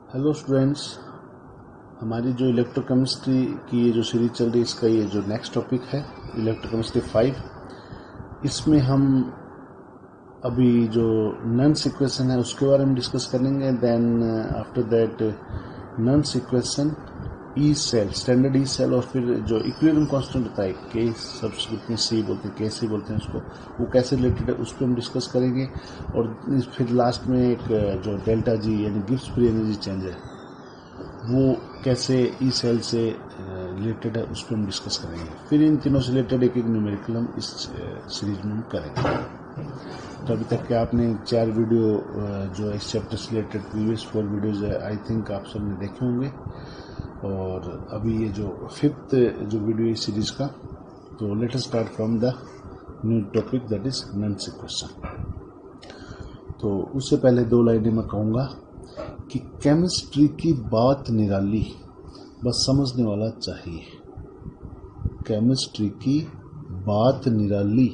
Hello students, हमारी जो electrochemistry की ये जो सीरीज चल रही है इसका ये जो नेक्स्ट टॉपिक है इलेक्ट्रोकेमिस्ट्री 5। इसमें हम अभी जो नन्स इक्वेशन है उसके बारे में डिस्कस करेंगे। देन आफ्टर दैट नन्स equation, E cell, standard E cell, और फिर जो इक्विलिब्रियम कांस्टेंट होता है के सब्सक्रिप्ट में सी बोलते हैं, के सी बोलते हैं उसको, वो कैसे रिलेटेड है उस पर हम डिस्कस करेंगे। और फिर लास्ट में एक जो डेल्टा जी यानी गिब्स फ्री एनर्जी चेंज है वो कैसे ई सेल से रिलेटेड है उस पर हम डिस्कस करेंगे। फिर इन तीनों से रिलेटेड एक एक न्यूमेरिकल हम इस सीरीज में हम करेंगे। तो अभी तक के आपने 4 वीडियो जो इस चैप्टर से related previous 4 videos I think आप सब ने देखे होंगे। और अभी ये जो 5th जो वीडियो इस सीरीज का, तो let us start from the new topic that is nuns equation. तो उससे पहले 2 लाइनें मैं कहूँगा कि केमिस्ट्री की बात निराली, बस समझने वाला चाहिए। केमिस्ट्री की बात निराली,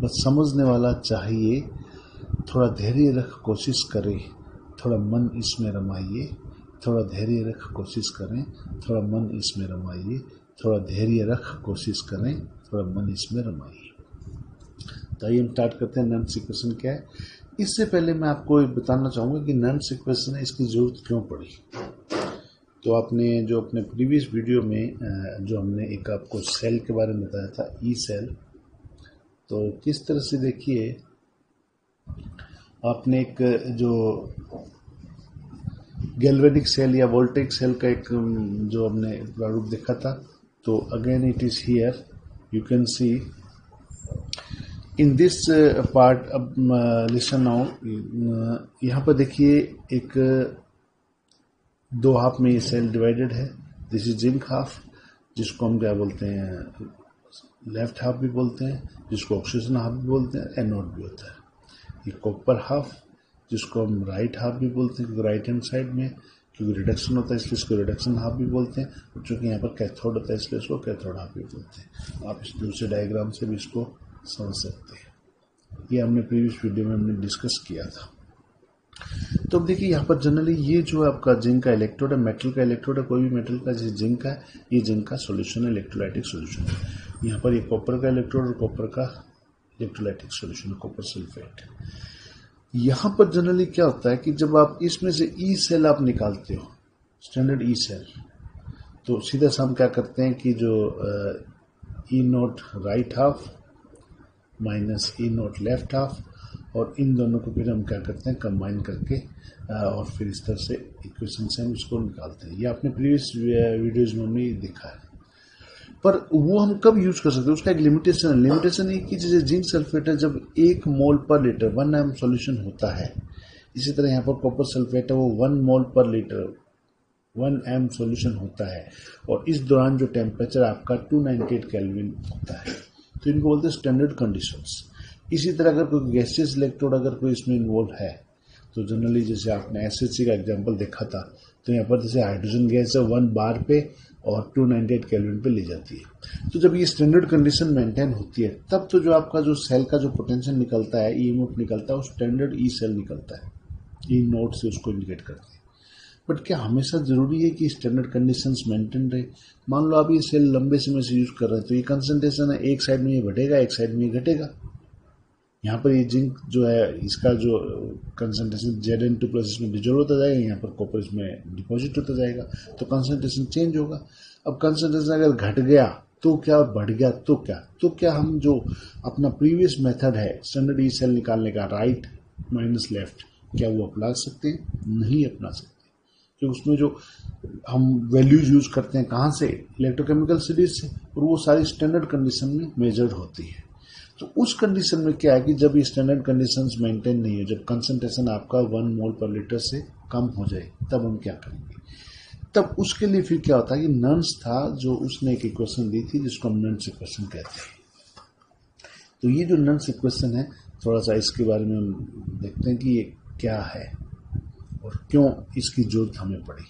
बस समझने वाला चाहिए। थोड़ा धैर्य रख कोशिश करें, थोड़ा मन इसमें रमाइए। थोड़ा धैर्य रख कोशिश करें, थोड़ा मन इसमें रमाइए। थोड़ा धैर्य रख कोशिश करें, थोड़ा मन इसमें रमाइए। तो आइए हम स्टार्ट करते हैं नन्स इक्वेशन क्या है। इससे पहले मैं आपको बताना चाहूँगा कि नन्स इक्वेशन है, इसकी ज़रूरत क्यों पड़ी। तो आपने जो अपने प्रीवियस वीडियो में जो हमने एक आपको सेल के बारे में बताया था, ई सेल, तो किस तरह से देखिए आपने एक जो गैल्वेनिक सेल या वोल्टेक सेल का एक जो हमने प्रारूप देखा था। तो again it is here, you can see in this part. अब लिसन नाउ, यहाँ पर देखिए एक 2 हाफ में ये सेल डिवाइडेड है। दिस इज जिंक हाफ, जिसको हम क्या बोलते हैं, लेफ्ट हाफ भी बोलते हैं, जिसको ऑक्सीजन हाफ भी बोलते हैं, एनोड भी होता है। ये कॉपर हाफ, जिसको हम राइट हाफ भी बोलते हैं क्योंकि राइट हैंड साइड में क्योंकि रिडक्शन होता है इसलिए इसको रिडक्शन हाफ भी बोलते हैं। और चूँकि यहाँ पर कैथोड होता है इसलिए इसको कैथोड हाफ भी बोलते हैं। आप इस दूसरे डायग्राम से भी इसको समझ सकते हैं। ये हमने प्रीवियस वीडियो में हमने डिस्कस किया था। तो अब देखिए यहाँ पर जनरली ये जो आपका जिंक का इलेक्ट्रोड है, मेटल का इलेक्ट्रोड है, कोई भी मेटल का जैसे जिंक का है, ये जिंक का सोल्यूशन है, इलेक्ट्रोलाइटिक सोल्यूशन है। यहाँ पर ये कॉपर का इलेक्ट्रोड और कॉपर का इलेक्ट्रोलाइटिक सोल्यूशन है, कॉपर सल्फेट। यहाँ पर जनरली क्या होता है कि जब आप इसमें से ई सेल आप निकालते हो, स्टैंडर्ड ई सेल, तो सीधा सा हम क्या करते हैं कि जो ई नोट राइट हाफ माइनस ई नोट लेफ्ट हाफ, और इन दोनों को फिर हम क्या करते हैं कंबाइन करके और फिर इस तरह से इक्वेशन से हम इसको निकालते हैं। ये आपने प्रीवियस वीडियोज में हमने देखा है। पर वो हम कब यूज कर सकते हैं, उसका एक लिमिटेशन है। लिमिटेशन ये कि जैसे जिंक सल्फेट है, जब 1 मोल पर लीटर 1 एम सॉल्यूशन होता है, इसी तरह यहाँ पर कॉपर सल्फेट है, वो 1 मोल पर लीटर 1 एम सॉल्यूशन होता है। और इस दौरान जो टेम्परेचर आपका 298 केल्विन होता है। तो इनको बोलते हैं स्टैंडर्ड कंडीशंस। इसी तरह अगर कोई गैसियस इलेक्ट्रोड अगर कोई इसमें इन्वॉल्व है, तो जनरली जैसे आपने एसएचसी का एग्जांपल देखा था, तो यहाँ पर जैसे हाइड्रोजन गैस है 1 बार पे और 298 केल्विन पे ली जाती है। तो जब ये स्टैंडर्ड कंडीशन मेंटेन होती है, तब तो जो आपका जो सेल का जो पोटेंशियल निकलता है, ईएमएफ निकलता है, वो स्टैंडर्ड ई सेल निकलता है। ई नोट से उसको इंडिकेट करते हैं। बट क्या हमेशा जरूरी है कि स्टैंडर्ड कंडीशंस मेंटेन रहे? मान लो आप ये सेल लंबे समय से यूज कर रहे हैं, तो ये कंसंट्रेशन है, एक साइड में ये बढ़ेगा, एक साइड में ये घटेगा। यहाँ पर ये जिंक जो है, इसका जो कंसंट्रेशन Zn2 प्लस इसमें डिजोल्व होता जाएगा, यहाँ पर कॉपर इसमें डिपॉजिट होता जाएगा, तो कंसंट्रेशन चेंज होगा। अब कंसंट्रेशन अगर घट गया तो क्या, बढ़ गया तो क्या, हम जो अपना प्रीवियस मेथड है स्टैंडर्ड ई सेल निकालने का, राइट माइनस लेफ्ट, क्या वो अपना सकते हैं? नहीं अपना सकते, क्योंकि उसमें जो हम वैल्यूज यूज करते हैं कहाँ से, इलेक्ट्रोकेमिकल सीरीज से, और वो सारी स्टैंडर्ड कंडीशन में मेजर्ड होती है। तो उस कंडीशन में क्या है कि जब ये स्टैंडर्ड कंडीशंस मेंटेन नहीं है, जब कंसंट्रेशन आपका 1 मोल पर लीटर से कम हो जाए, तब हम क्या करेंगे? तब उसके लिए फिर क्या होता है कि नन्स था, जो उसने एक इक्वेशन दी थी जिसको हम नन्स इक्वेशन कहते हैं। तो ये जो नन्स इक्वेशन है, थोड़ा सा इसके बारे में हम देखते हैं कि ये क्या है और क्यों इसकी जरूरत हमें पड़ी।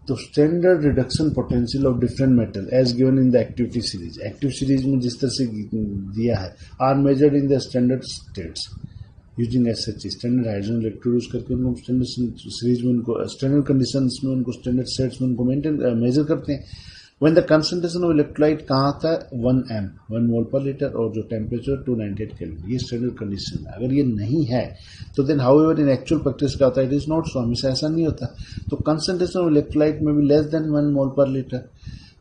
तो standard reduction potential of different metal as given in the activity series में जिस तरह से दिया है, are measured in the standard states. Using SHE standard hydrogen electrode use करके उनको स्टैंडर्ड सीरीज में उनको स्टैंडर्ड कंडीशंस में उनको स्टैंडर्ड सेट्स में उनको मेजर करते हैं। When the concentration of electrolyte कहाँ आता है 1 मोल पर लीटर और जो टेम्परेचर 298 केल्विन, ये स्टैंडर्ड कंडीशन है। अगर ये नहीं है तो then however in actual practice क्या होता है, इट इज नॉट सो, हमेशा ऐसा नहीं होता। तो कंसंट्रेशन ऑफ इलेक्ट्रोलाइट में भी लेस देन 1 मोल पर लीटर।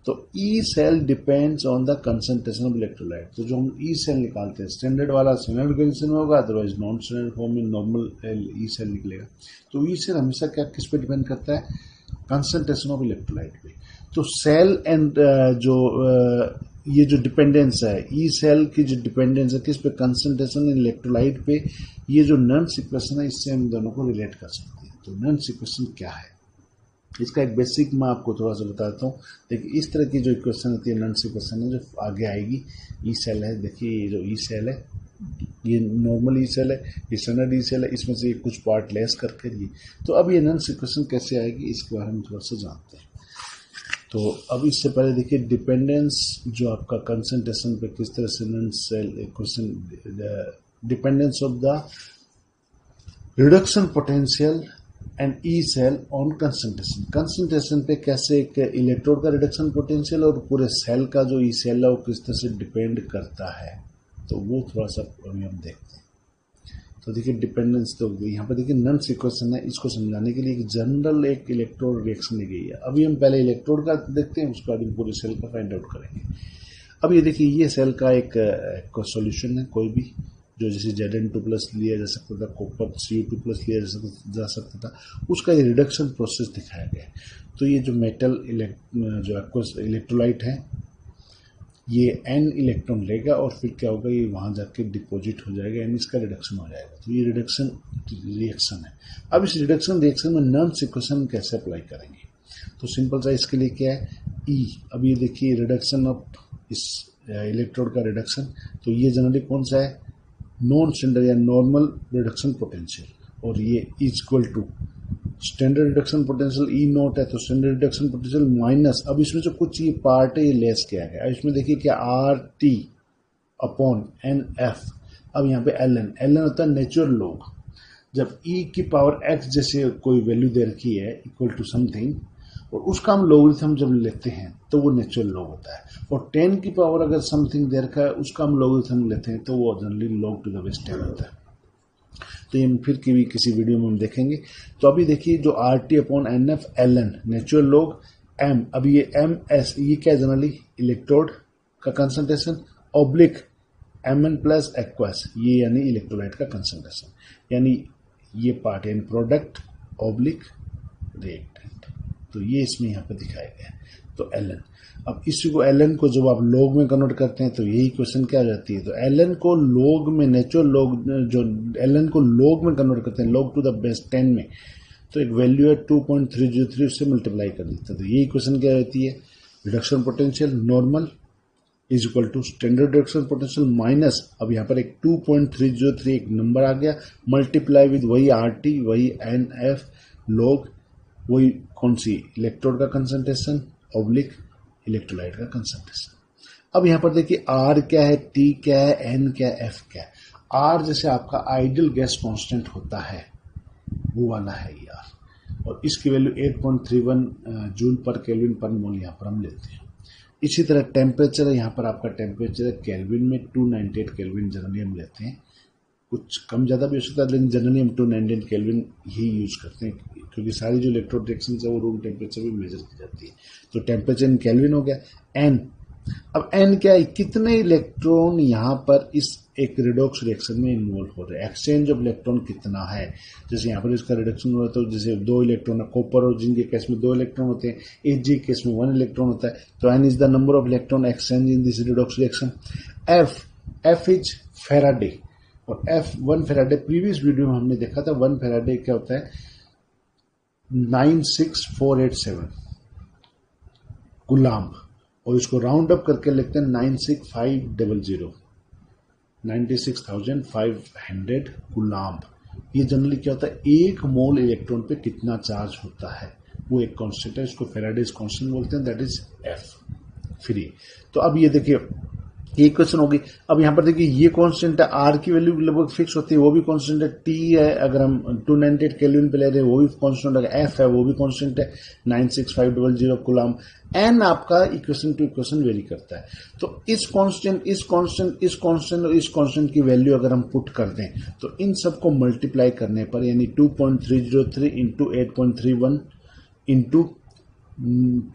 तो E cell depends on the concentration of electrolyte. तो जो हम ई सेल निकालते हैं स्टैंडर्ड वाला स्टैंडर्ड कंडीशन में होगा, अदरवाइज नॉन स्टैंडर्ड फॉर्म में नॉर्मल ई सेल निकलेगा। तो ई सेल हमेशा क्या किस पे डिपेंड करता है, कंसंट्रेशन ऑफ इलेक्ट्रोलाइट पे। तो सेल एंड ये जो डिपेंडेंस है ई सेल की जो डिपेंडेंस है किस पे, कंसंट्रेशन इन इलेक्ट्रोलाइट पे, ये जो नर्म्स इक्वेशन है इससे हम दोनों को रिलेट कर सकते हैं। तो नर्म्स इक्वेशन क्या है, इसका एक बेसिक मैं आपको थोड़ा सा बताता हूँ। देखिए इस तरह की जो इक्वेशन होती है नर्म्स इक्वेशन है जो आगे आएगी, ई सेल है, देखिए ये जो ई सेल है ये नॉर्मल ई सेल है, ये स्टैंडर्ड ई सेल है, इसमें से कुछ पार्ट लेस करके ये। तो अब ये नर्म्स इक्वेशन कैसे आएगी इसके बारे में थोड़ा सा जानते हैं। तो अब इससे पहले देखिए डिपेंडेंस जो आपका कंसंट्रेशन पे किस तरह से Nernst cell equation, dependence of the reduction potential and E cell on concentration. Concentration पे कैसे एक इलेक्ट्रोड का रिडक्शन पोटेंशियल और पूरे सेल का जो ई सेल है वो किस तरह से डिपेंड करता है, तो वो थोड़ा सा अभी हम देखते हैं। तो देखिए डिपेंडेंस तो यहाँ पर देखिए नर्म्स इक्वेशन है, इसको समझाने के लिए एक जनरल एक इलेक्ट्रोड रिएक्शन दी गई है। अभी हम पहले इलेक्ट्रोड का देखते हैं, उसके बाद हम पूरे सेल का फाइंड आउट करेंगे। अब ये देखिए ये सेल का एक सॉल्यूशन है कोई भी, जो जैसे Zn2+ लिया जा सकता था, कॉपर Cu2+ लिया जा सकता था, उसका ये रिडक्शन प्रोसेस दिखाया गया है। तो ये जो मेटल जो एक्वस इलेक्ट्रोलाइट है ये N इलेक्ट्रॉन लेगा और फिर क्या होगा, ये वहाँ जाके डिपॉजिट हो जाएगा यानी इसका रिडक्शन हो जाएगा। तो ये रिडक्शन रिएक्शन है। अब इस रिडक्शन रिएक्शन में नर्म्स इक्वेशन कैसे अप्लाई करेंगे, तो सिंपल सा इसके लिए क्या है E। अब ये देखिए रिडक्शन ऑफ इस इलेक्ट्रोड का रिडक्शन, तो ये जनरली कौन सा है, नॉन स्टैंडर्ड या नॉर्मल रिडक्शन पोटेंशियल, और ये equal to standard reduction potential E nought है, तो स्टैंडर्ड रिडक्शन पोटेंशियल माइनस, अब इसमें जो कुछ ये पार्ट है ये लेस किया गया है। इसमें देखिए क्या RT अपॉन NF। अब यहाँ पे LN होता है नेचुरल लॉग। जब E की पावर x जैसे कोई वैल्यू दे रखी है इक्वल टू समथिंग और उसका हम लॉगरिथम जब लेते हैं तो वो नेचुरल लॉग होता है, और 10 की पावर अगर समथिंग दे रखा है उसका हम लॉगरिथम लेते हैं तो वो generally log to the base 10 होता है। तो ये फिर किसी वीडियो में हम देखेंगे। तो अभी देखिए जो RT upon NF LN natural log M, अभी ये MS ये क्या जनरली इलेक्ट्रोड का concentration oblique Mn plus aqueous ये यानी इलेक्ट्रोलाइट का कंसंट्रेशन, यानी ये पार्ट यानी प्रोडक्ट ऑब्लिक रिएक्टेंट। तो ये इसमें यहाँ पे दिखाया गया है। तो Ln, अब इसी को Ln को जब आप लॉग में कन्वर्ट करते हैं तो यही क्वेश्चन क्या हो जाती है, तो Ln को लॉग में नेचुरल लॉग जो Ln को लॉग में कन्वर्ट करते हैं लॉग टू द बेस 10 में, तो एक वैल्यू है 2.303 उससे मल्टीप्लाई कर देते हैं। तो यही क्वेश्चन क्या रहती है, reduction potential normal is equal to standard reduction potential minus, अब यहाँ पर एक 2.303 एक नंबर आ गया, मल्टीप्लाई विद वही RT वही NF लॉग वही कौन सी इलेक्ट्रोड का कंसंट्रेशन ऑब्लिक इलेक्ट्रोलाइट का कंसंट्रेशन। अब यहाँ पर देखिए R क्या है, T क्या है, N क्या है, F क्या है। R जैसे आपका आइडियल गैस कांस्टेंट होता है वो वाला है ये R, और इसकी वैल्यू 8.31 जूल पर केल्विन पर मोल यहाँ पर हम लेते हैं। इसी तरह टेम्परेचर है, यहाँ पर आपका टेम्परेचर है केल्विन में 298 केल्विन जनरली हम लेते हैं, कुछ कम ज़्यादा भी हो सकता है लेकिन जनरली हम 298 केल्विन ही यूज करते हैं क्योंकि सारी जो इलेक्ट्रोड रिएक्शन है वो रूम टेम्परेचर भी मेजर की जाती है। तो टेम्परेचर इन केल्विन हो गया। N, अब N क्या है, कितने इलेक्ट्रॉन यहाँ पर इस एक रिडॉक्स रिएक्शन में इन्वॉल्व हो रहे हैं, एक्सचेंज ऑफ इलेक्ट्रॉन कितना है। जैसे यहाँ पर इसका रिडक्शन हो रहा है तो जैसे 2 इलेक्ट्रॉन है, कॉपर और जिंक के केस में 2 इलेक्ट्रॉन होते हैं, Ag के केस में 1 इलेक्ट्रॉन होता है। तो N is the number of electron exchange in this redox reaction. F is Faraday, और F 1 फेराडे प्रीवियस वीडियो में हमने देखा था 1 फेराडे क्या होता है 96487 कूलाम्ब, और इसको राउंड अप करके लिखते हैं 96500 96,500 कूलाम्ब। ये जनरली क्या होता है, 1 मोल इलेक्ट्रॉन पे कितना चार्ज होता है वो एक कांस्टेंट है, इसको फेराडेज कांस्टेंट बोलते हैं, दैट इज F फ्री। तो अब ये देखिए ये इक्वेशन होगी। अब यहाँ पर देखिए ये कांस्टेंट है, आर की वैल्यू लगभग फिक्स होती है, वो भी कांस्टेंट है, टी है अगर हम 298 केल्विन पे ले रहे हैं वो भी कांस्टेंट है, एफ है वो भी कांस्टेंट है 96500 कूलम। एन आपका इक्वेशन टू इक्वेशन वेरी करता है। तो इस कांस्टेंट इस कांस्टेंट इस कांस्टेंट और इस कांस्टेंट की वैल्यू अगर हम पुट कर दें तो इन सबको मल्टीप्लाई करने पर यानी 2.303 into 8.31 into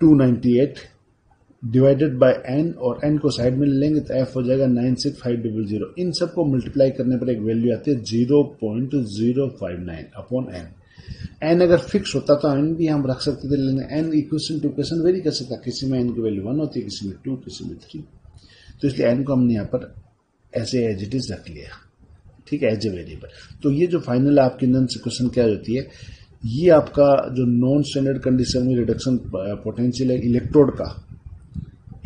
298 divided by n, और एन को साइड में ले लेंगे तो एफ हो जाएगा 96500। इन सबको मल्टीप्लाई करने पर एक वैल्यू आती है 0.059 अपॉन एन। एन अगर फिक्स होता तो एन भी हम रख सकते थे, लेकिन an equation two equation very कर सकता, किसी में एन की वैल्यू 1 होती है, किसी में 2, किसी में 3। तो इसलिए एन को हमने यहाँ पर ऐसे एज इट इज रख लिया, ठीक है, एज ए वेरिएबल। तो ये जो फाइनल आपकी नन्स इक्वेशन क्या होती है, ये आपका जो नॉन स्टैंडर्ड कंडीशन में रिडक्शन पोटेंशियल है इलेक्ट्रोड का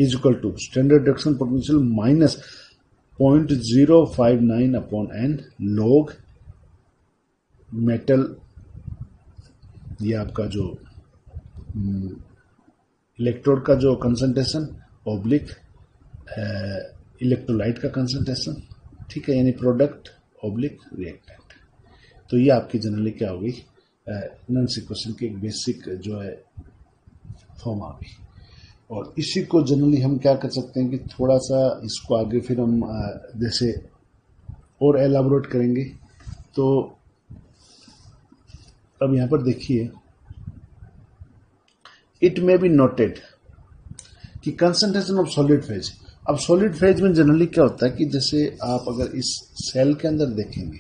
is equal to standard reduction potential minus 0.059 upon n log metal, ये आपका जो इलेक्ट्रोड का जो कंसंट्रेशन ऑब्लिक इलेक्ट्रोलाइट का कंसंट्रेशन, ठीक है, यानी प्रोडक्ट ऑब्लिक रिएक्टेंट। तो ये आपकी जनरली क्या होगी, नन्स इक्वेशन की एक बेसिक जो है फॉर्म आ गई। और इसी को जनरली हम क्या कर सकते हैं कि थोड़ा सा इसको आगे फिर हम जैसे और एलाबोरेट करेंगे। तो अब यहां पर देखिए, इट मे बी नोटेड कि कंसंट्रेशन ऑफ सॉलिड फेज। अब सॉलिड फेज में जनरली क्या होता है कि जैसे आप अगर इस सेल के अंदर देखेंगे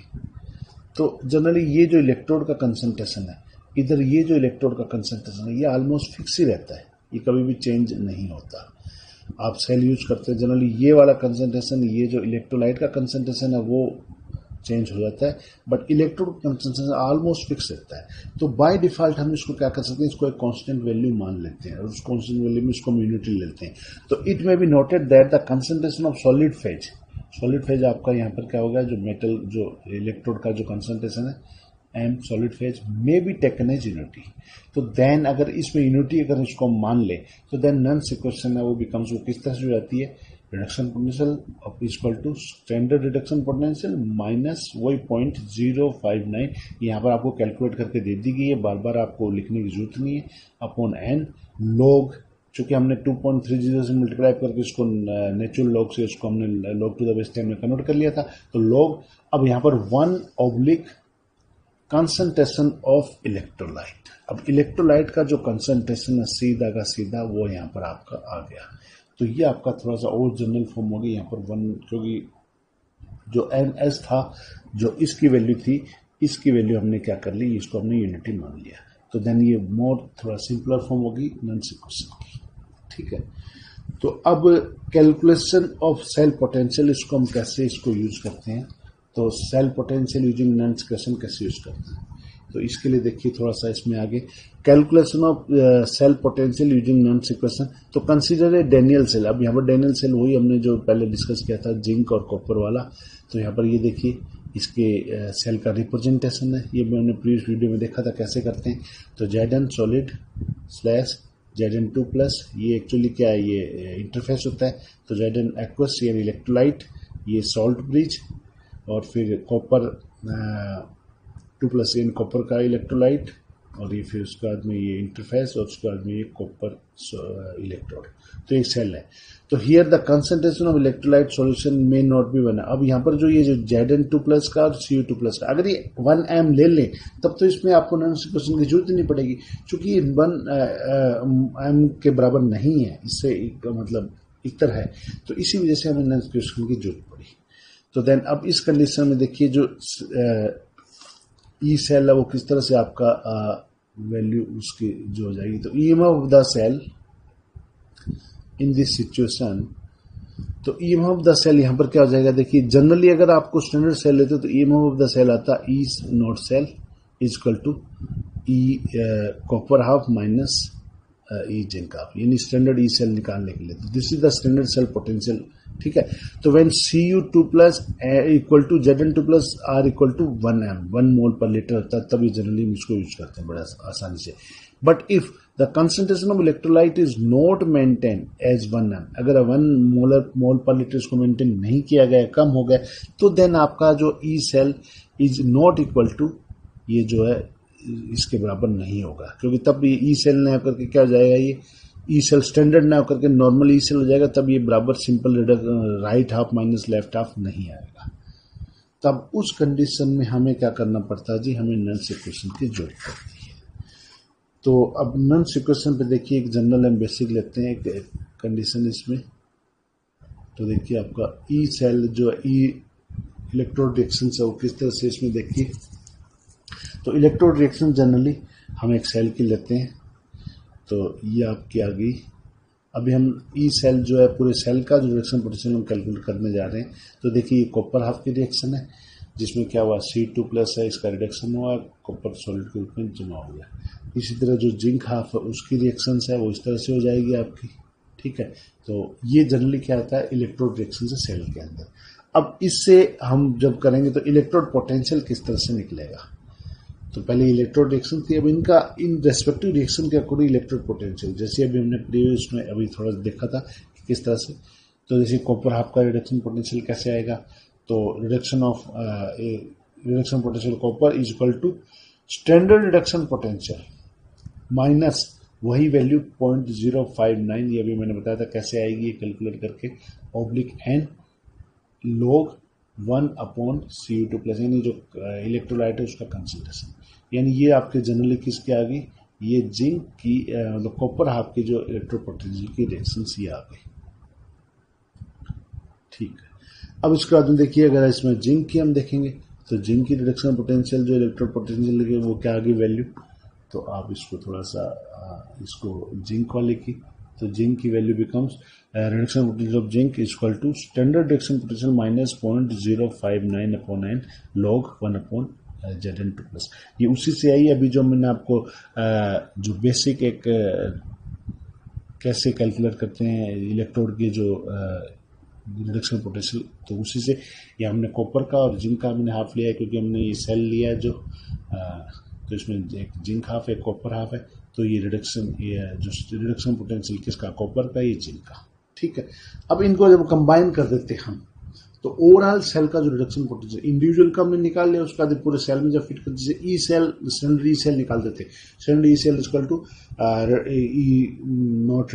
तो जनरली ये जो इलेक्ट्रोड का कंसंट्रेशन है, इधर ये जो इलेक्ट्रोड का कंसंट्रेशन है, ये ऑलमोस्ट फिक्स ही रहता है, ये कभी भी चेंज नहीं होता। आप सेल यूज करते हैं जनरली ये वाला कंसंट्रेशन, ये जो इलेक्ट्रोलाइट का कंसंट्रेशन है वो चेंज हो जाता है, but electrode concentration almost fix रहता है। तो बाय डिफॉल्ट हम इसको क्या कर सकते हैं, इसको एक कांस्टेंट वैल्यू मान लेते हैं और उस कांस्टेंट वैल्यू में इसको यूनिटी लेते हैं। तो it may be noted that the concentration of solid phase आपका यहाँ पर क्या होगा, जो मेटल जो इलेक्ट्रोड का जो कंसंट्रेशन है एम सॉलिड फेज में बी टेकन एज यूनिटी। तो देन अगर इसमें यूनिटी अगर इसको मान ले तो देन नन्स इक्वेशन है वो बिकम्स, वो किस तरह से हो जाती है, reduction potential of equal to standard reduction potential minus वही 0.059, यहाँ पर आपको कैलकुलेट करके दे दी गई है, बार बार आपको लिखने की जरूरत नहीं है, अपॉन एन लॉग, चूंकि हमने 2.30 से मल्टीप्लाई करके इसको नेचुरल लॉग से इसको हमने लॉग टू द बेस 10 में कन्वर्ट कर लिया था, तो लॉग अब यहाँ पर 1 ऑब्लिक कंसंट्रेशन ऑफ इलेक्ट्रोलाइट। अब इलेक्ट्रोलाइट का जो कंसंट्रेशन है सीधा का सीधा वो यहाँ पर आपका आ गया। तो ये आपका थोड़ा सा और जनरल फॉर्म हो गया यहाँ पर 1, क्योंकि जो एन एस था जो इसकी वैल्यू थी, इसकी वैल्यू हमने क्या कर ली, इसको हमने यूनिटी मान लिया। तो देन ये मोर थोड़ा सिंपलर फॉर्म होगी नन्स इक्वेशन की, ठीक है। तो अब कैलकुलेशन ऑफ सेल पोटेंशियल, इसको हम कैसे इसको यूज करते हैं, तो सेल पोटेंशियल यूजिंग नन्स इक्वेशन कैसे यूज करते हैं, तो इसके लिए देखिए थोड़ा सा इसमें आगे calculation of cell potential using नन्स इक्वेशन। तो कंसीडर ए डैनियल सेल। अब यहाँ पर डैनियल सेल वही हमने जो पहले डिस्कस किया था जिंक और कॉपर वाला। तो यहाँ पर ये देखिए इसके सेल का रिप्रेजेंटेशन है, ये मैंने प्रीवियस वीडियो में देखा था कैसे करते हैं। तो Zn solid slash Zn2 plus, ये एक्चुअली क्या है, ये इंटरफेस होता है। तो Zn एक्वस यानी इलेक्ट्रोलाइट, ये सॉल्ट ब्रिज, और फिर कॉपर 2 प्लस इन कॉपर का इलेक्ट्रोलाइट, और ये फिर उसके बाद में ये इंटरफेस, और उसके बाद में ये कॉपर इलेक्ट्रोड। तो एक सेल है। तो here the concentration of electrolyte solution में नॉट बी बना। अब यहाँ पर जो ये जो Zn2 प्लस का और Cu2 प्लस का अगर ये 1 m ले लें तब तो इसमें आपको नन्स इक्वेशन की जरूरत ही नहीं पड़ेगी, क्योंकि ये 1 m के बराबर नहीं है, इससे मतलब इतर है। तो इसी वजह से हमें नन्स इक्वेशन की जरूरत पड़ी। तो देन अब इस कंडीशन में देखिए जो ई सेल है वो किस तरह से आपका वैल्यू उसकी जो हो जाएगी। तो EMF of the cell in this situation, तो ईएमएफ ऑफ द सेल यहाँ पर क्या हो जाएगा, देखिए जनरली अगर आपको स्टैंडर्ड सेल लेते हो तो ईएमएफ ऑफ द सेल आता E naught cell is equal to E copper half minus E zinc half, यानी स्टैंडर्ड ई सेल निकालने के लिए। तो this is the standard cell potential ठीक है। तो when Cu2 plus equal to Zn2 plus R equal to 1 1 mole पर litre होता है, तभी जनरली हम इसको यूज करते हैं बड़ा आसानी से। But if the concentration of electrolyte is not maintain as 1 अगर 1 मोल पर लीटर इसको मेंटेन नहीं किया गया, कम हो गया, तो देन आपका जो E cell is not equal to, ये जो है इसके बराबर नहीं होगा, क्योंकि तब ये ई सेल न होकर के क्या हो जाएगा, ये ई सेल स्टैंडर्ड ना होकर के नॉर्मल ई सेल हो जाएगा, तब ये बराबर simple right half minus left half नहीं आएगा। तब उस कंडीशन में हमें क्या करना पड़ता है जी, हमें नन सिक्वेशन की जरूरत पड़ती है। तो अब नन सिक्वेशन पे देखिए एक जनरल एंड बेसिक लेते हैं एक कंडीशन इसमें। तो देखिए आपका ई सेल जो ई इलेक्ट्रोड रिएक्शन है वो किस तरह से इसमें देखिए। तो इलेक्ट्रोड रिएक्शन जनरली हम एक सेल की लेते हैं, तो ये आपकी आ गई। अभी हम ई सेल जो है पूरे सेल का जो रिएक्शन पोटेंशियल हम कैलकुलेट करने जा रहे हैं। तो देखिए ये कॉपर हाफ की रिएक्शन है, जिसमें क्या हुआ C2 प्लस है, इसका रिडक्शन हुआ, कॉपर सॉलिड के रूप में जमा हो गया। इसी तरह जो जिंक हाफ है उसकी रिएक्शन है वो इस तरह से हो जाएगी आपकी, ठीक है। तो ये जनरली क्या आता है इलेक्ट्रोड रिएक्शन से सेल के अंदर। अब इससे हम जब करेंगे तो इलेक्ट्रोड पोटेंशियल किस तरह से निकलेगा। तो पहले इलेक्ट्रोड रिएक्शन थी, अब इनका इन रेस्पेक्टिव रिएक्शन के अकॉर्डिंग इलेक्ट्रोड पोटेंशियल, जैसे अभी हमने प्रीवियस में अभी थोड़ा देखा था कि किस तरह से। तो जैसे कॉपर हाफ का रिडक्शन पोटेंशियल कैसे आएगा, तो reduction potential copper is equal to standard reduction potential minus वही वैल्यू 0.059, ये अभी मैंने बताया था कैसे आएगी ये कैलकुलेट करके, oblique N log 1/Cu2 plus, यानी जो इलेक्ट्रोलाइट है उसका कंसंट्रेशन, यानी ये आपके जनरली किसके आ गई, ये जिंक की मतलब कॉपर हाफ की जो इलेक्ट्रोपोटेंशियल की रिएक्शन ये आ गई, ठीक है। अब इसके बाद में देखिए अगर इसमें जिंक की हम देखेंगे तो जिंक की रिडक्शन पोटेंशियल जो इलेक्ट्रोपोटेंशियल लगे वो क्या आ गई वैल्यू। तो आप इसको थोड़ा सा इसको जिंक वाले की, तो जिंक की value becomes reduction potential of zinc is equal to standard reduction potential minus 0.059/9 log 1/Zn2 plus. ये उसी से आई अभी जो मैंने आपको जो बेसिक एक कैसे कैलकुलेट करते हैं इलेक्ट्रोड के जो रिडक्शन पोटेंशियल, तो उसी से ये हमने कॉपर का और जिंक का हमने हाफ लिया है, क्योंकि हमने ये सेल लिया है जो तो इसमें एक जिंक हाफ है कॉपर हाफ है, तो ये जो रिडक्शन पोटेंशियल किसका, कॉपर का, ये जिंक का, ठीक है। अब इनको जब कंबाइन कर देते हैं हम, तो ओवरऑल सेल का जो रिडक्शन पोटेंशियल इंडिविजुअल का हमने निकाल लिया, उसका पूरे सेल में जब फिट कर, जैसे E cell standard E cell निकाल देते, standard E cell equal to E naught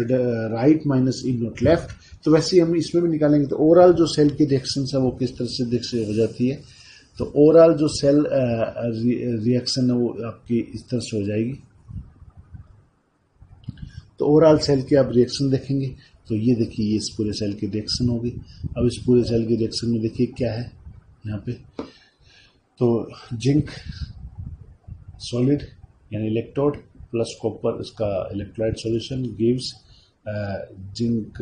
right minus E naught left, तो वैसे ही हम इसमें भी निकालेंगे। तो ओवरऑल जो सेल की रिएक्शन है वो किस तरह से देख से हो जाती है, तो ओवरऑल जो सेल रिएक्शन है वो आपकी इस तरह से हो जाएगी। तो ओवरऑल सेल की आप रिएक्शन देखेंगे तो ये देखिए ये इस पूरे सेल की रिएक्शन होगी। अब इस पूरे सेल की रिएक्शन में देखिए क्या है यहाँ पे, तो जिंक सॉलिड यानी इलेक्ट्रोड प्लस कॉपर इसका electrolyte solution gives zinc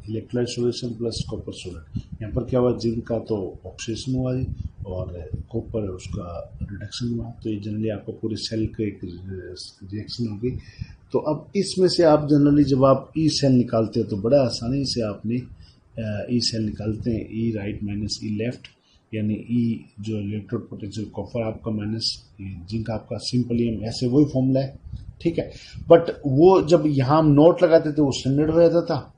electrolyte solution plus copper solid. यहाँ पर क्या हुआ, जिंक का तो ऑक्सीडेशन हुआ जी और कॉपर उसका रिडक्शन हुआ, तो ये जनरली आपको पूरे सेल का एक रिएक्शन होगी। तो अब इसमें से आप जनरली जब आप ई सेल निकालते हैं तो बड़ा आसानी से आपने ई सेल निकालते हैं, ई राइट माइनस ई लेफ्ट, यानी ई जो इलेक्ट्रोड पोटेंशियल कॉपर आपका माइनस जिंक आपका, सिंपली हम ऐसे वही फॉर्मूला है, ठीक है। बट वो जब यहाँ हम नोट लगाते थे वो स्टैंडर्ड हो जाता था,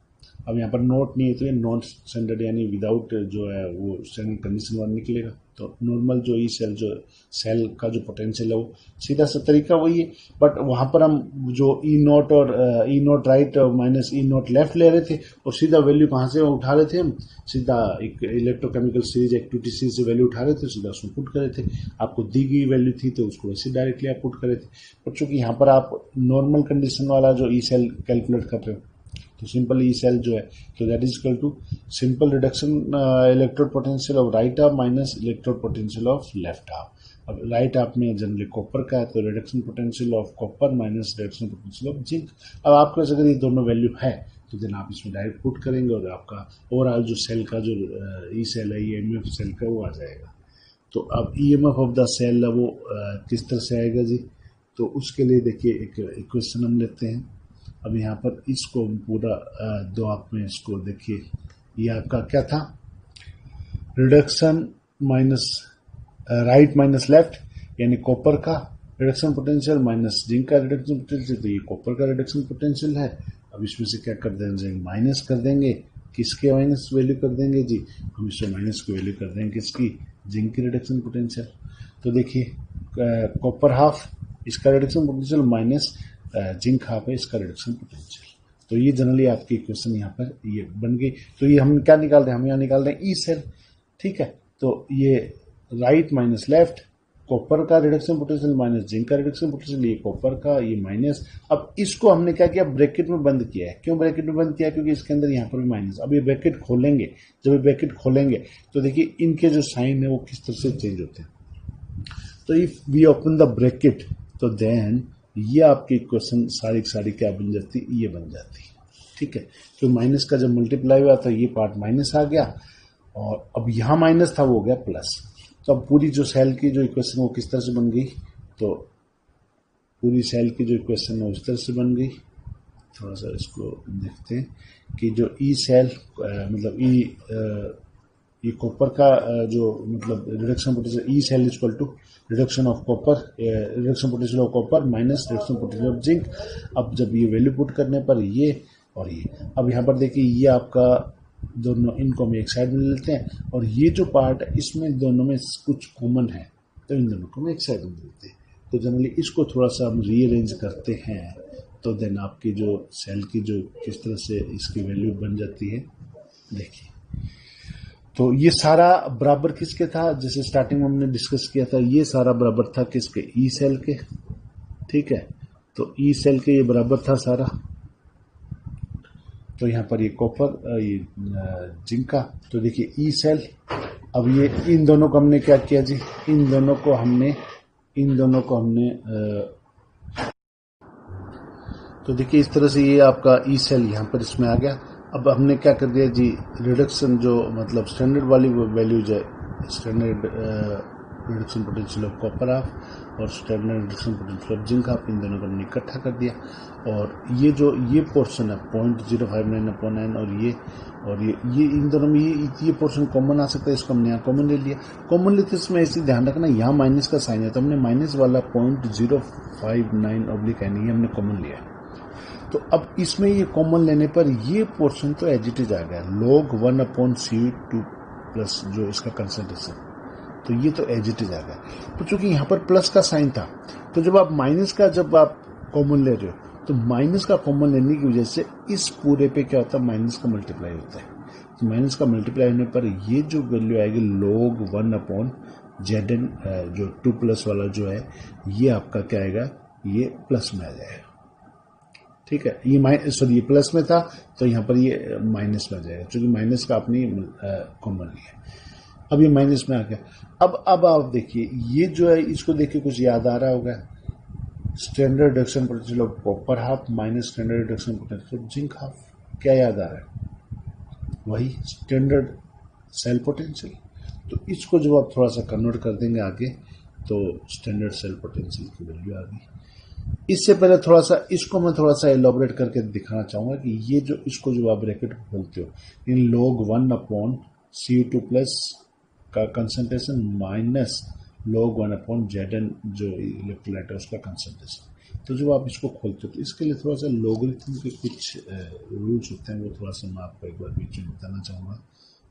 अब यहाँ पर नोट नहीं है तो ये नॉन स्टैंडर्ड यानी विदाउट जो है वो स्टैंडर्ड कंडीशन वन निकलेगा। तो नॉर्मल जो ई सेल जो सेल का जो पोटेंशियल है वो सीधा सा तरीका वही है, बट वहाँ पर हम जो ई नॉट और E naught right minus E naught left ले रहे थे और सीधा वैल्यू कहाँ से उठा रहे थे, हम सीधा एक इलेक्ट्रोकेमिकल सीरीज एक्टिविटी सीरीज से वैल्यू उठा रहे थे, सीधा उसमें पुट कर रहे थे। आपको दी गई वैल्यू थी तो उसको वैसे डायरेक्टली आप पुट कर रहे थे, बट चूंकि यहाँ पर आप नॉर्मल कंडीशन वाला जो ई सेल कैलकुलेट कर रहे हो तो सिंपल ई सेल जो है तो that is equal to simple reduction electrode potential of right half minus electrode potential of left half. अब राइट हाफ में जनरली कॉपर का है तो reduction potential of copper minus reduction potential of zinc. अब आपके पास अगर ये दोनों वैल्यू है तो देन आप इसमें डायरेक्ट पुट करेंगे और आपका ओवरऑल जो सेल का जो ई सेल है ई एम एफ सेल का वो आ जाएगा। तो अब E M F of the cell है वो किस तरह से आएगा जी, तो उसके लिए देखिए एक इक्वेशन हम लेते हैं। अब यहाँ पर इसको पूरा दो आप में इसको देखिए ये आपका क्या था, reduction minus right minus left, यानी कॉपर का रिडक्शन पोटेंशियल माइनस जिंक का रिडक्शन पोटेंशियल, तो ये कॉपर का रिडक्शन पोटेंशियल है। अब इसमें से क्या कर देंगे, माइनस कर देंगे, किसके माइनस वैल्यू कर देंगे जी, हम इसमें माइनस की वैल्यू कर देंगे किसकी, जिंक की रिडक्शन पोटेंशियल। तो देखिए कॉपर हाफ इसका reduction potential minus zinc half है इसका रिडक्शन पोटेंशियल। तो ये जनरली आपकी इक्वेशन यहाँ पर ये बन गई। तो ये हम क्या निकाल रहे हैं, हम यहाँ निकाल रहे हैं ई सेल, ठीक है। तो ये राइट माइनस लेफ्ट, कॉपर का रिडक्शन पोटेंशियल माइनस जिंक का रिडक्शन पोटेंशियल, ये कॉपर का, ये माइनस। अब इसको हमने क्या किया, ब्रैकेट में बंद किया है। क्यों ब्रैकेट में बंद किया, क्योंकि इसके अंदर यहाँ पर भी माइनस। अब ये ब्रैकेट खोलेंगे, जब ये ब्रैकेट खोलेंगे तो देखिए इनके जो साइन है वो किस तरह से चेंज होते हैं। तो if we open the bracket तो देन ये आपकी इक्वेशन सारी की सारी क्या बन जाती, ये बन जाती, ठीक है। तो माइनस का जब मल्टीप्लाई हुआ तो ये पार्ट माइनस आ गया, और अब यहाँ माइनस था वो हो गया प्लस। तो अब पूरी जो सेल की जो इक्वेशन वो किस तरह से बन गई, तो पूरी सेल की जो इक्वेशन है उस तरह से बन गई। थोड़ा सा इसको देखते हैं कि जो ई सेल मतलब ये कॉपर का जो मतलब reduction potential, E cell equal to reduction of copper, reduction potential of copper minus reduction potential of zinc. अब जब ये वैल्यू पुट करने पर ये और ये, अब यहाँ पर देखिए ये आपका दोनों, इनको हम एक साइड में लेते हैं, और ये जो पार्ट है इसमें दोनों में कुछ कॉमन है, तो इन दोनों को हम एक साइड में लेते हैं। तो जनरली इसको थोड़ा सा हम रीअरेंज करते हैं, तो देन आपकी जो सेल की जो किस तरह से इसकी वैल्यू बन जाती है, देखिए। तो ये सारा बराबर किसके था, जैसे स्टार्टिंग में हमने डिस्कस किया था, ये सारा बराबर था किसके, ई सेल के, ठीक है। तो ई सेल के ये बराबर था सारा। तो यहाँ पर ये कॉपर, ये जिंक का। तो देखिए ई सेल, अब ये इन दोनों को हमने क्या किया जी, इन दोनों को हमने तो देखिए इस तरह से ये आपका ई सेल यहाँ पर इसमें आ गया। अब हमने क्या कर दिया जी, रिडक्शन जो मतलब स्टैंडर्ड वाली वैल्यू जो है, standard reduction potential of copper half और standard reduction potential of zinc half, इन दोनों को हमने इकट्ठा कर दिया। और ये जो ये पोर्शन है 0.059/9, और ये इन दोनों में ये पोर्शन कॉमन आ सकता है, इसको हमने यहाँ कॉमन ले लिया। कॉमन लेते इसमें ऐसे ध्यान रखना, यहाँ माइनस का साइन है तो हमने माइनस वाला 0.059/n हमने कॉमन लिया है। तो अब इसमें ये कॉमन लेने पर ये पोर्शन तो एज इट इज आ गया, log 1/C2 प्लस जो इसका कंसंट्रेशन, तो ये तो एज इट इज आ गया। तो चूंकि यहाँ पर प्लस का साइन था, तो जब आप माइनस का जब आप कॉमन ले रहे हो, तो माइनस का कॉमन लेने की वजह से इस पूरे पे क्या होता है, माइनस का मल्टीप्लाई होता है। तो माइनस का मल्टीप्लाई होने पर ये जो वैल्यू आएगी log 1/Zn, जो 2 प्लस वाला जो है, ये आपका क्या आएगा, ये प्लस में आ जाएगा, ठीक है। ये प्लस में था तो यहाँ पर ये माइनस में आ जाएगा, क्योंकि माइनस का आपने कॉमन लिया। अब ये माइनस में आ गया। अब आप देखिए ये जो है, इसको देखिए कुछ याद आ रहा होगा, standard reduction potential of copper half minus standard reduction potential of zinc half. क्या याद आ रहा है, वही स्टैंडर्ड सेल पोटेंशियल। तो इसको जब आप थोड़ा सा कन्वर्ट कर देंगे आगे, तो स्टैंडर्ड सेल पोटेंशियल की वैल्यू आ गई। इससे पहले थोड़ा सा इसको मैं थोड़ा सा एलोबरेट करके दिखाना चाहूंगा कि ये जो इसको जो आप ब्रैकेट खोलते हो, इन log 1/C2 प्लस का कंसंट्रेशन माइनस log 1/Zn जो इलेक्ट्रोलाइट है उसका कंसंट्रेशन। तो जब आप इसको खोलते हो तो इसके लिए थोड़ा सा लॉगरिथम के कुछ रूल्स होते हैं, वो थोड़ा सा मैं आपको एक बार बीच में बताना चाहूँगा।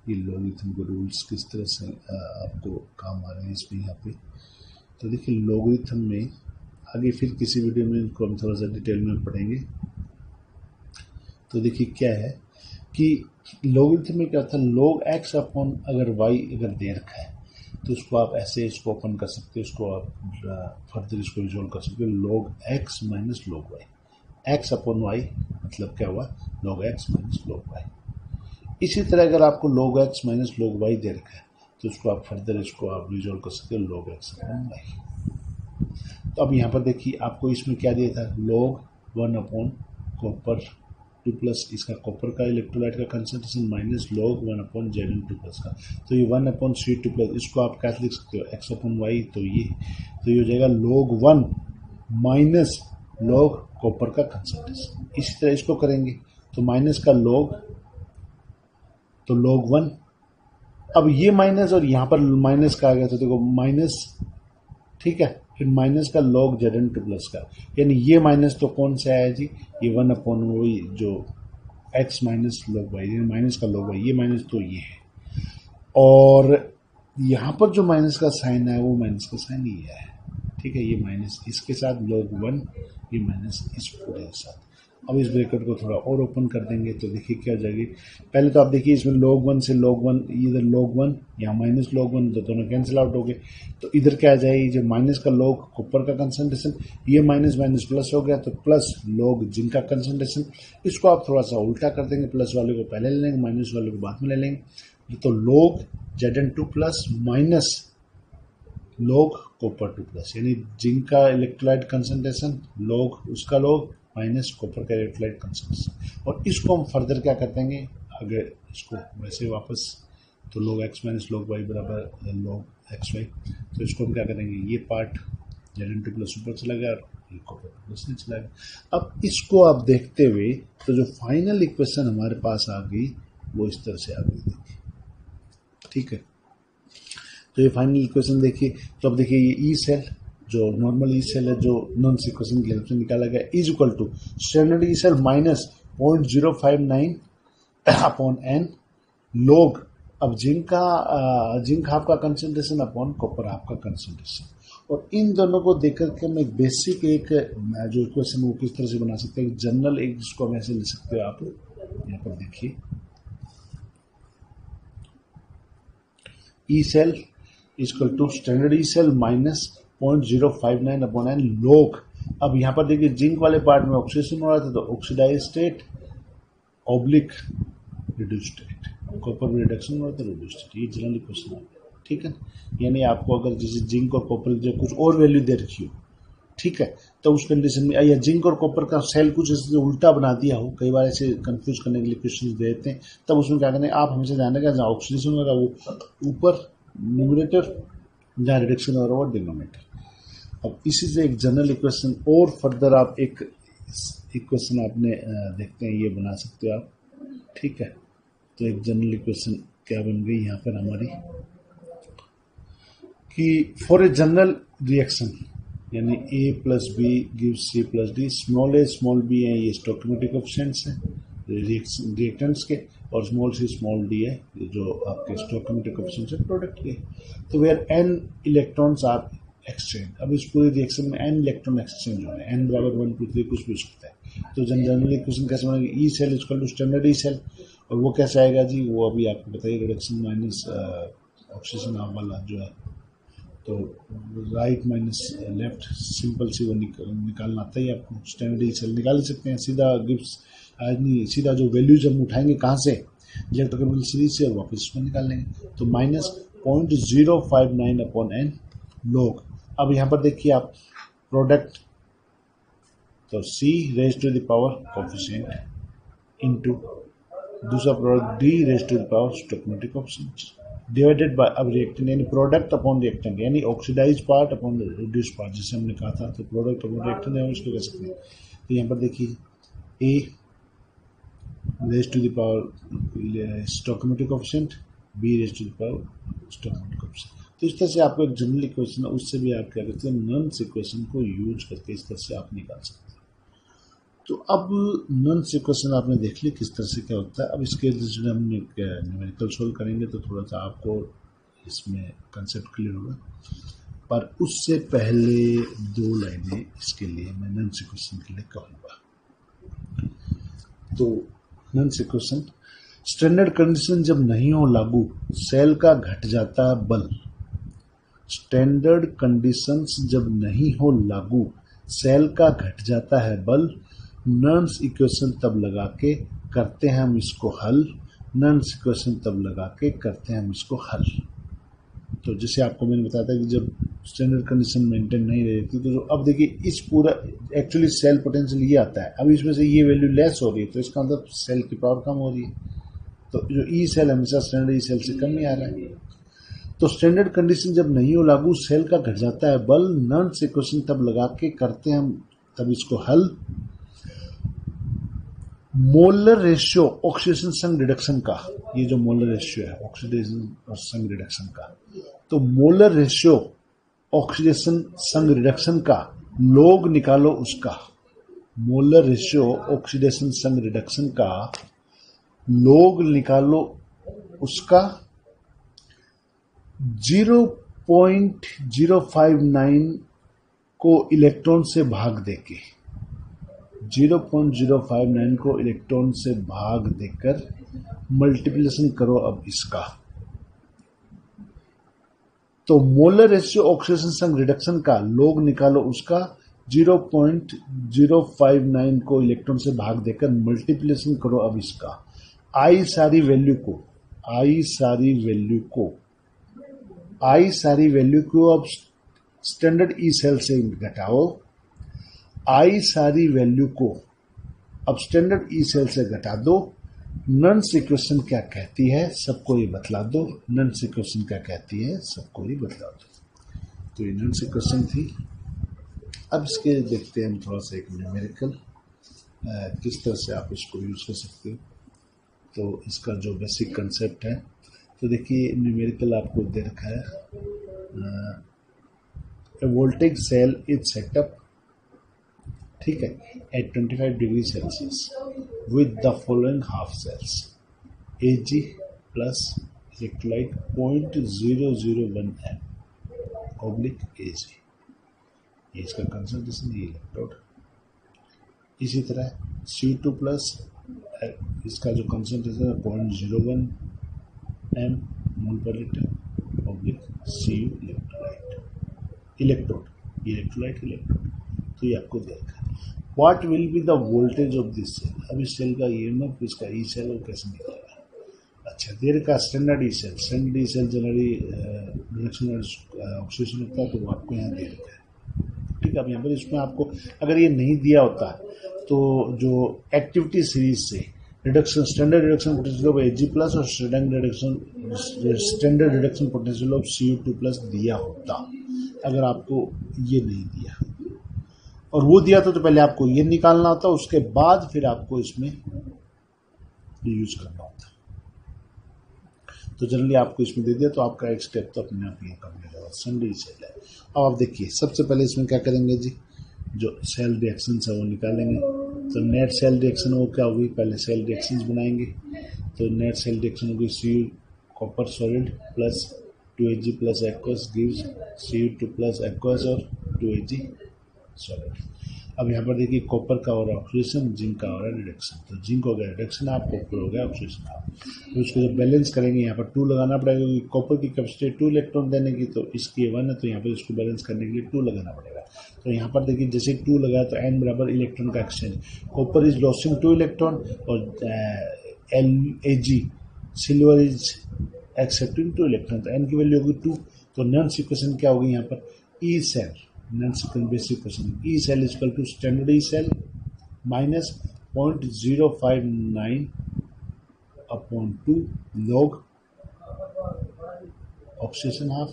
ये लॉगरिथम के रूल्स किस तरह से आपको काम आ रहे हैं इसमें यहाँ पे। तो देखिए लॉगरिथम में आगे फिर किसी वीडियो में इनको हम थोड़ा सा डिटेल में पढ़ेंगे। तो देखिए क्या है कि लॉगरिथम में क्या था, log x अपॉन अगर y अगर दे रखा है तो उसको आप ऐसे इसको ओपन कर सकते हो, इसको आप फर्दर इसको रिजोल्व कर सकते हो, log x minus log y, x upon y मतलब क्या हुआ, log x minus log y। इसी तरह अगर आपको log x minus log y दे रखा है तो उसको आप फर्दर इसको आप रिजोल्व कर सकते हो, log x अपॉन y। तो अब यहाँ पर देखिए आपको इसमें क्या दिया था, log 1/कॉपर 2 प्लस इसका कॉपर का इलेक्ट्रोलाइट का concentration minus log 1/Zn2 plus का। तो ये 1/C2 प्लस, इसको आप क्या लिख सकते हो, x अपॉन y। तो ये हो जाएगा log 1 माइनस log कॉपर का कंसंट्रेशन। इसी तरह इसको करेंगे तो माइनस का log तो log 1। अब ये माइनस और यहां पर माइनस का आ गया, तो देखो माइनस, ठीक है, फिर माइनस का log Zn2 प्लस का, यानी ये माइनस तो कौन सा आया जी, ये 1 वही जो x minus log y, minus का log y, ये माइनस तो ये है, और यहां पर जो माइनस का साइन है वो माइनस का साइन ये है, ठीक है, ये माइनस इसके साथ log 1, ये माइनस इस पूरे के साथ। अब इस ब्रैकेट को थोड़ा और ओपन कर देंगे तो देखिए क्या हो जाएगी। पहले तो आप देखिए इसमें log 1 से log 1, इधर log 1 यहाँ माइनस log 1, तो दोनों कैंसिल आउट हो गए। तो इधर क्या आ जाएगी, जो माइनस का log कॉपर का कंसंट्रेशन, ये माइनस माइनस प्लस हो गया, तो प्लस log जिंक का कंसंट्रेशन। इसको आप थोड़ा सा उल्टा कर देंगे, प्लस वाले को पहले ले लेंगे, माइनस वाले को बाद में ले लेंगे। तो log Zn2 plus minus log copper 2 plus, यानी जिंक का इलेक्ट्रोलाइट कंसंट्रेशन log उसका log माइनस कॉपर का इलेक्ट्रोलाइट कंसंट्रेशन। और इसको हम फर्दर क्या कर देंगे, अगर इसको वैसे वापस, तो log x minus log y बराबर log xy, तो इसको हम क्या करेंगे, ये पार्ट Zn2 प्लस ऊपर चला गया और ये कॉपर प्लस नहीं चला गया। अब इसको आप देखते हुए तो जो फाइनल इक्वेशन हमारे पास आ गई वो इस तरह से आ गई, देखिए, ठीक है। तो ये फाइनल इक्वेशन देखिए, तो अब देखिए ये ई सेल, जो नॉर्मल ई सेल है, जो नॉन इक्वेशन की हेल्प से निकाला गया, is equal to standard E cell minus 0.059 upon n log, अब जिंक हाफ का कंसंट्रेशन अपॉन कॉपर हाफ का कंसंट्रेशन। और इन दोनों को देख करके हम एक बेसिक एक जो इक्वेशन वो किस तरह से बना सकते हैं, जनरल एक जिसको हम ऐसे ले सकते हो आप, यहाँ पर देखिए E cell equal to standard E cell minus 0.059 upon n log। अब यहाँ पर देखिए जिंक वाले पार्ट में ऑक्सीडेशन हो रहा था, तो oxidise state oblique reduce state, copper में रिडक्शन हो रहा था, रिड्यूस स्टेट, ये जनरल इक्वेशन है, ठीक है। यानी आपको अगर जैसे जिंक और कॉपर जो कुछ और वैल्यू दे रखी हो, ठीक है, तो उस कंडीशन में, या जिंक और कॉपर का सेल कुछ ऐसे उल्टा बना दिया हो, कई बार ऐसे कंफ्यूज करने के लिए क्वेश्चन देते हैं, तब उसमें क्या करना है, आप हमेशा ध्यान रखें जहाँ ऑक्सीडेशन होगा वो ऊपर न्यूमरेटर, जहाँ रिडक्शन हो रहा है वो डिनोमिनेटर। अब इसी से एक जनरल इक्वेशन और फर्दर आप एक इक्वेशन आपने देखते हैं ये बना सकते हो आप, ठीक है। तो एक जनरल इक्वेशन क्या बन गई यहाँ पर हमारी, कि फॉर ए जनरल रिएक्शन, यानी A plus B give C plus D, small A small B है ये स्टोइकोमेट्रिक कोएफिशिएंट्स हैं रिएक्टेंट्स के, और स्मॉल सी स्मॉल डी है जो आपके स्टोइकोमेट्रिक कोएफिशिएंट्स है प्रोडक्ट के। तो where n electrons are exchange, अब इस पूरे रिएक्शन में एन इलेक्ट्रॉन एक्सचेंज हो रहे हैं, एन बराबर 1 2 3 कुछ भी हो सकता है। तो जनरल इक्वेशन कैसे बनेगी, E cell equal to standard E cell, और वो कैसे आएगा जी, वो अभी आपको बताइए, रिडक्शन माइनस ऑक्सीजन वाला जो है, तो राइट माइनस लेफ्ट, सिंपल सी वो निकालना आता ही आपको, स्टैंडर्ड ई सेल निकाल सकते हैं सीधा, गिब्स नहीं सीधा जो वैल्यूज हम उठाएंगे कहाँ से, इलेक्ट्रोकेमिकल सीरीज से, और वापस इसमें निकाल लेंगे। तो माइनस 0.059 अपॉन एन log। अब यहाँ पर देखिए आप प्रोडक्ट, तो c raise to the power coefficient into दूसरा product d raise to the power stoichiometric coefficient divided by, अब रिएक्टेंट यानी प्रोडक्ट अपॉन रिएक्टेंट, यानी oxidise part upon reduce part, जैसे हमने कहा था, तो प्रोडक्ट अपॉन रिएक्टेंट है इसको कह सकते हैं। तो यहाँ पर देखिए a raise to the power stoichiometric coefficient, b raise to the power stoichiometric coefficient. तो इस तरह से आपको एक जनरल इक्वेशन है, उससे भी आप क्या करते हैं, नॉन्स इक्वेशन को यूज करके इस तरह से आप निकाल सकते हैं। तो अब नॉन्स इक्वेशन आपने देख ली किस तरह से क्या होता है। अब इसके जो हम न्यूमेरिकल सोल्व करेंगे तो थोड़ा सा आपको इसमें कंसेप्ट क्लियर होगा, पर उससे पहले 2 लाइनें इसके लिए मैं नॉन्स इक्वेशन के लिए कहूँगा। तो नॉन्स इक्वेशन, स्टैंडर्ड कंडीशन जब नहीं हो लागू, सेल का घट जाता है बल। स्टैंडर्ड कंडीशंस जब नहीं हो लागू, सेल का घट जाता है बल। नॉन्स इक्वेशन तब लगा के करते हैं हम इसको हल, नॉन्स इक्वेशन तब लगा के करते हैं हम इसको हल। तो जैसे आपको मैंने बताया था कि जब स्टैंडर्ड कंडीशन मेंटेन नहीं रहती, तो अब देखिए इस पूरा एक्चुअली सेल पोटेंशियल ये आता है, अब इसमें से ये वैल्यू लेस हो रही है, तो इसका मतलब सेल की पावर कम हो रही है। तो जो ई सेल हमेशा स्टैंडर्ड ई सेल से कम ही आ रहा है। तो स्टैंडर्ड कंडीशन जब नहीं हो लागू, सेल का घट जाता है बल। नॉन्स इक्वेशन तब लगा के करते हैं हम तब इसको हल। मोलर रेशियो ऑक्सीडेशन संग रिडक्शन का, ये जो मोलर रेशियो है ऑक्सीडेशन और संग रिडक्शन का, तो मोलर रेशियो ऑक्सीडेशन संग रिडक्शन का लॉग निकालो उसका। मोलर रेशियो ऑक्सीडेशन संग रिडक्शन का लॉग निकालो उसका 0.059 को इलेक्ट्रॉन से भाग देके, 0.059 को इलेक्ट्रॉन से भाग देकर मल्टीप्लिकेशन करो अब इसका। तो मोलर रेशियो ऑक्सीडेशन संग रिडक्शन का लॉग निकालो उसका 0.059 को इलेक्ट्रॉन से भाग देकर मल्टीप्लिकेशन करो अब इसका। आई सारी वैल्यू को अब स्टैंडर्ड ई सेल से घटाओ। आई सारी वैल्यू को अब स्टैंडर्ड ई सेल से घटा दो। नन्स इक्वेशन क्या कहती है सबको ये बतला दो। नन्स इक्वेशन क्या कहती है सबको ये बतला दो। तो ये नन्स इक्वेशन थी। अब इसके देखते हैं हम थोड़ा सा एक न्यूमेरिकल किस तरह से आप इसको यूज कर सकते हो। तो इसका जो बेसिक कंसेप्ट है, तो देखिए न्यूमेरिकल आपको दे रखा है। वोल्टेज सेल इज सेटअप, ठीक है, at 25 degree Celsius with the following half cells Ag plus electrolyte 0.001 m oblique Ag, ये इसका कंसंट्रेशन, ये इलेक्ट्रोड। इसी तरह Cu2 प्लस इसका जो कंसंट्रेशन है 0.01 m मोल पर litre oblique Cu electrode, electrolyte electrode. तो ये आपको दे रखा है। What will be the voltage of this cell. अब इस सेल का ईएमएफ, इसका ई सेल और कैसे निकलेगा। अच्छा, देर का standard E cell generally reduction oxidation होता है, तो वो आपको यहाँ दे रखा है, ठीक है। अब यहाँ पर इसमें आपको अगर ये नहीं दिया होता तो जो एक्टिविटी सीरीज से reduction standard reduction potential of Ag plus और standard reduction potential of Cu2 plus दिया होता। अगर आपको ये नहीं दिया और वो दिया तो पहले आपको ये निकालना होता, उसके बाद फिर आपको इसमें यूज करना होता। तो जनरली आपको इसमें दे दिया तो आपका एक स्टेप तो अपने आप ये कंप्लीट होगा। स्टैंडर्ड सेल है। अब आप देखिए सबसे पहले इसमें क्या करेंगे जी, जो सेल रिएक्शन है वो निकालेंगे। तो नेट सेल रिएक्शन वो क्या होगी, पहले सेल रिएक्शंस बनाएंगे। तो नेट सेल रिएक्शन होगी Cu copper solid plus 2Ag plus aqueous gives Cu2 plus aqueous और 2Ag सॉलिड। अब यहाँ पर देखिए कॉपर का हो रहा है ऑक्सीडेशन, जिंक का हो रहा है रिडक्शन। तो जिंक हो गया रिडक्शन आप, कॉपर हो गया ऑक्सीडेशन आप। तो इसको जब बैलेंस करेंगे यहाँ पर 2 लगाना पड़ेगा, क्योंकि कॉपर की कैपेसिटी 2 इलेक्ट्रॉन देने की, तो इसकी 1 है, तो यहाँ पर इसको बैलेंस करने के लिए 2 लगाना पड़ेगा। तो यहाँ पर देखिए जैसे 2 लगाया तो n बराबर इलेक्ट्रॉन का exchange. Copper is losing 2 electron और Ag silver is accepting 2 electron, तो n की वैल्यू होगी 2। तो नन्स इक्वेशन क्या होगी यहाँ पर, ई सेल नन्स basic equation E cell is equal to standard E cell minus 0.059 upon 2 log oxidation half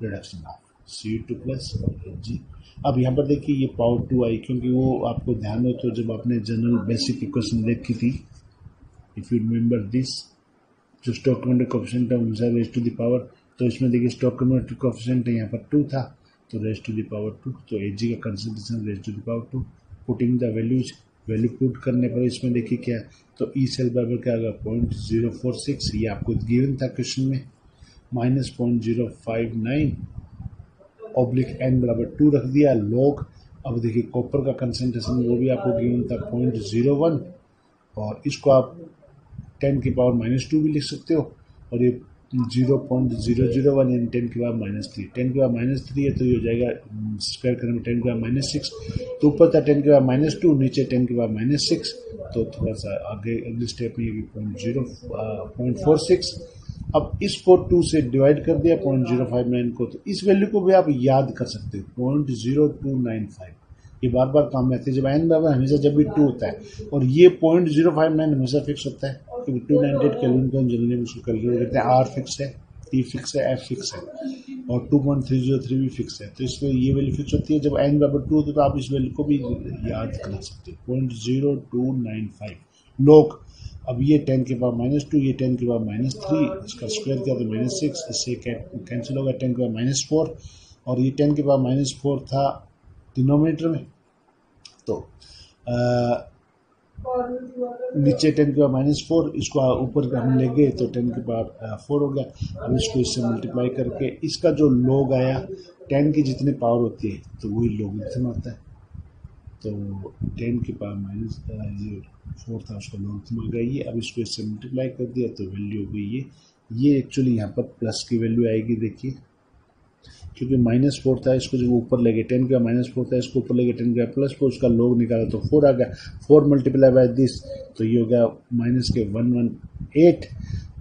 reduction half Cu2 plus Ag। अब यहाँ पर देखिए ये पावर 2 आई, क्योंकि वो आपको ध्यान हो तो जब आपने जनरल बेसिक इक्वेशन देखी थी, इफ यू रिमेंबर दिस, जो स्टोइकोमेट्रिक कोएफिशिएंट है रेज टू द पावर, तो इसमें देखिए स्टोइकोमेट्रिक कोएफिशिएंट यहाँ पर 2 था, तो रेज टू द पावर 2। तो Ag का concentration raise to the power 2। Putting the value put करने पर इसमें देखिए क्या है, तो ई सेल बराबर क्या होगा 0.046, ये आपको गिवन था क्वेश्चन में, माइनस 0.059 ऑब्लिक n बराबर 2 रख दिया लॉग। अब देखिए कॉपर का कंसंट्रेशन वो भी आपको गिवन था 0.01, और इसको आप 10 की पावर -2 भी लिख सकते हो, और ये 0.001 यानी 10 की पावर -3, 10 की पावर -3 है तो ये हो जाएगा स्क्वायर करने में 10 की पावर -6। तो ऊपर था 10 की पावर -2, नीचे 10 की पावर -6, तो थोड़ा सा आगे अगले स्टेप में ये 0.46। अब इसको 2 से डिवाइड कर दिया 0.059 को, तो इस वैल्यू को भी आप याद कर सकते हो 0.0295। ये बार बार काम आती है जब n बराबर हमेशा जब भी 2 होता है, और ये 0.059 हमेशा फिक्स होता है, क्योंकि 298 केल्विन को हम जनरली उसको कैलकुलेट करते हैं। R फिक्स है, T फिक्स है, F फिक्स है। और 2.303 भी फिक्स है, तो इसमें ये वैल्यू फिक्स होती है। जब n बराबर 2 होता है तो आप इस वैल्यू को भी याद कर सकते हैं, 0.0295 लोग। अब ये 10 के पावर -2, ये 10 के पावर -3, इसका स्क्वायर किया तो -6, इससे कैंसिल होगा 10 के पावर -4, और ये 10 के पावर -4 था डिनोमिनेटर में, तो नीचे 10 के पावर -4, इसको ऊपर हम ले गए तो 10 के पावर 4 हो गया। अब इसको इससे मल्टीप्लाई करके इसका जो लॉग आया 10 की जितनी पावर होती है तो वही लॉगरिथम आता है, तो 10 के पावर ये 4 था उसका लॉगरिथम आ गया ये। अब इसको इससे मल्टीप्लाई कर दिया तो वैल्यू हो गई ये एक्चुअली यहाँ पर प्लस की वैल्यू आएगी, देखिए क्योंकि -4 था, इसको जब ऊपर ले गए 10 का -4 था, इसको ऊपर ले गए 10 का +4, उसका लॉग निकाला तो 4 आ गया, 4 मल्टीप्लाई बाय दिस तो ये हो गया -118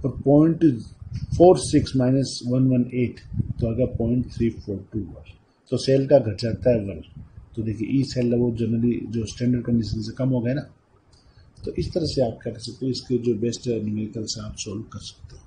और 0.46 -118 तो आ गया 0.342 तो सेल का घट जाता है 1। तो देखिए ई सेल वो जनरली जो स्टैंडर्ड कंडीशन से कम हो गया ना, तो इस तरह से आप क्या कर सकते हो, इसके जो बेस्ट न्यूमेरिकल्स आप सोल्व कर सकते हो।